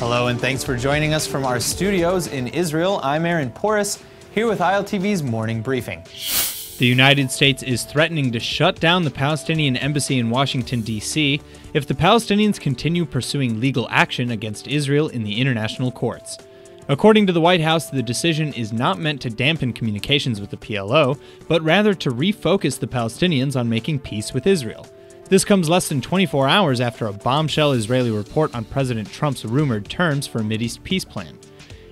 Hello and thanks for joining us from our studios in Israel. I'm Aaron Porras, here with ILTV's Morning Briefing. The United States is threatening to shut down the Palestinian embassy in Washington, D.C. if the Palestinians continue pursuing legal action against Israel in the international courts. According to the White House, the decision is not meant to dampen communications with the PLO, but rather to refocus the Palestinians on making peace with Israel. This comes less than 24 hours after a bombshell Israeli report on President Trump's rumored terms for a Mideast peace plan.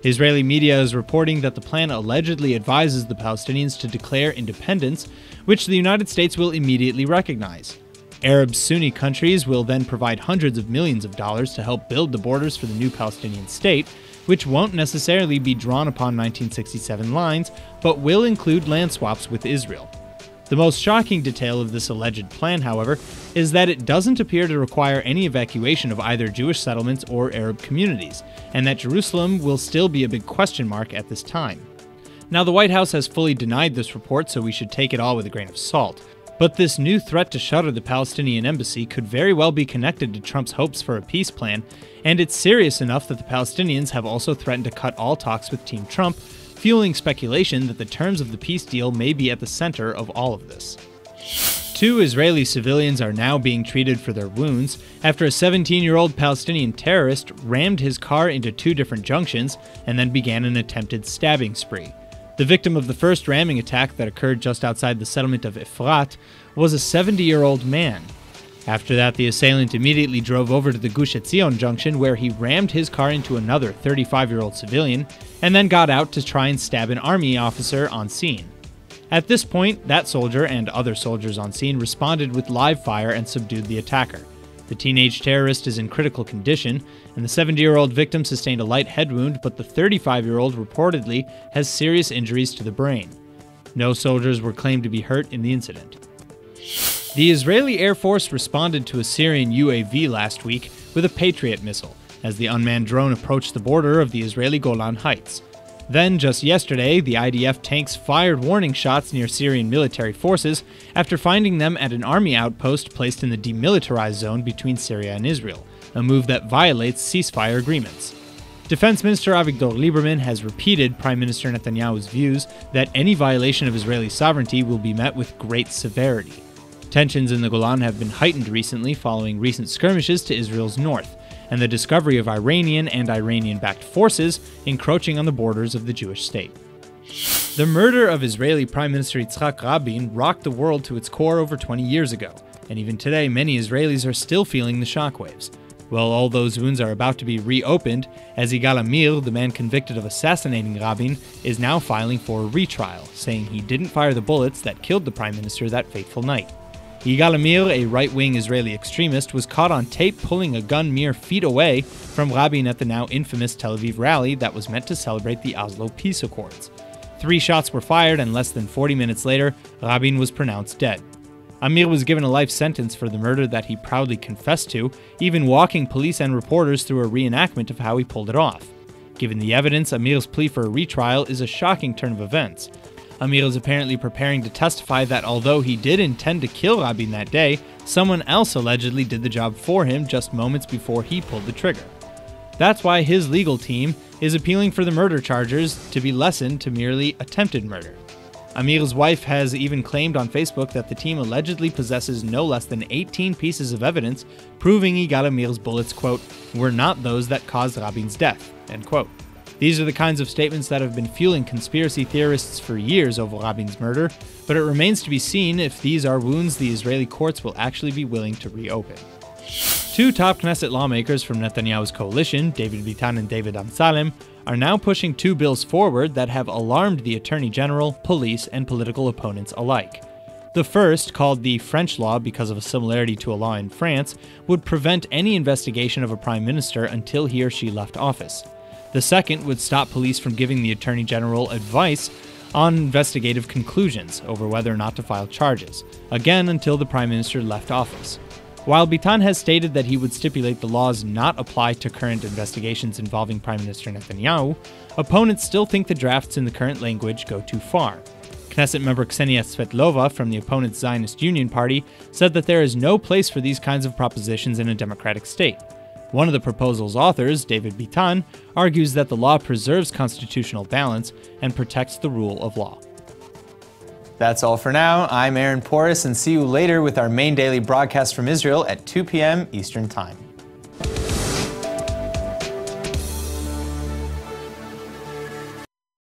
Israeli media is reporting that the plan allegedly advises the Palestinians to declare independence, which the United States will immediately recognize. Arab Sunni countries will then provide hundreds of millions of dollars to help build the borders for the new Palestinian state, which won't necessarily be drawn upon 1967 lines, but will include land swaps with Israel. The most shocking detail of this alleged plan, however, is that it doesn't appear to require any evacuation of either Jewish settlements or Arab communities, and that Jerusalem will still be a big question mark at this time. Now, the White House has fully denied this report, so we should take it all with a grain of salt. But this new threat to shutter the Palestinian embassy could very well be connected to Trump's hopes for a peace plan, and it's serious enough that the Palestinians have also threatened to cut all talks with Team Trump, fueling speculation that the terms of the peace deal may be at the center of all of this. 2 Israeli civilians are now being treated for their wounds after a 17-year-old Palestinian terrorist rammed his car into 2 different junctions and then began an attempted stabbing spree. The victim of the first ramming attack that occurred just outside the settlement of Efrat was a 70-year-old man. After that, the assailant immediately drove over to the Gush Etzion junction where he rammed his car into another 35-year-old civilian and then got out to try and stab an army officer on scene. At this point, that soldier and other soldiers on scene responded with live fire and subdued the attacker. The teenage terrorist is in critical condition, and the 70-year-old victim sustained a light head wound, but the 35-year-old reportedly has serious injuries to the brain. No soldiers were claimed to be hurt in the incident. The Israeli Air Force responded to a Syrian UAV last week with a Patriot missile as the unmanned drone approached the border of the Israeli Golan Heights. Then, just yesterday, the IDF tanks fired warning shots near Syrian military forces after finding them at an army outpost placed in the demilitarized zone between Syria and Israel, a move that violates ceasefire agreements. Defense Minister Avigdor Lieberman has repeated Prime Minister Netanyahu's views that any violation of Israeli sovereignty will be met with great severity. Tensions in the Golan have been heightened recently following recent skirmishes to Israel's north, and the discovery of Iranian and Iranian-backed forces encroaching on the borders of the Jewish state. The murder of Israeli Prime Minister Yitzhak Rabin rocked the world to its core over 20 years ago, and even today many Israelis are still feeling the shockwaves. Well, all those wounds are about to be reopened, as YIGAL AMIR, the man convicted of assassinating Rabin, is now filing for a retrial, saying he didn't fire the bullets that killed the Prime Minister that fateful night. YIGAL AMIR, a right-wing Israeli extremist, was caught on tape pulling a gun mere feet away from Rabin at the now infamous Tel Aviv rally that was meant to celebrate the Oslo Peace Accords. 3 shots were fired, and less than 40 minutes later, Rabin was pronounced dead. AMIR was given a life sentence for the murder that he proudly confessed to, even walking police and reporters through a reenactment of how he pulled it off. Given the evidence, AMIR's plea for a retrial is a shocking turn of events. AMIR is apparently preparing to testify that although he did intend to kill Rabin that day, someone else allegedly did the job for him just moments before he pulled the trigger. That's why his legal team is appealing for the murder charges to be lessened to merely attempted murder. AMIR's wife has even claimed on Facebook that the team allegedly possesses no less than 18 pieces of evidence proving YIGAL AMIR's bullets, quote, were not those that caused Rabin's death, end quote. These are the kinds of statements that have been fueling conspiracy theorists for years over Rabin's murder, but it remains to be seen if these are wounds the Israeli courts will actually be willing to reopen. 2 top Knesset lawmakers from Netanyahu's coalition, David Bitan and David Amsalem, are now pushing 2 bills forward that have alarmed the Attorney General, police, and political opponents alike. The first, called the French law because of a similarity to a law in France, would prevent any investigation of a prime minister until he or she left office. The second would stop police from giving the Attorney General advice on investigative conclusions over whether or not to file charges, again until the Prime Minister left office. While Bitan has stated that he would stipulate the laws not apply to current investigations involving Prime Minister Netanyahu, opponents still think the drafts in the current language go too far. Knesset member Ksenia Svetlova from the opponent's Zionist Union Party said that there is no place for these kinds of propositions in a democratic state. One of the proposal's authors, David Bitan, argues that the law preserves constitutional balance and protects the rule of law. That's all for now. I'm Aaron Porras, and see you later with our main daily broadcast from Israel at 2 p.m. Eastern Time.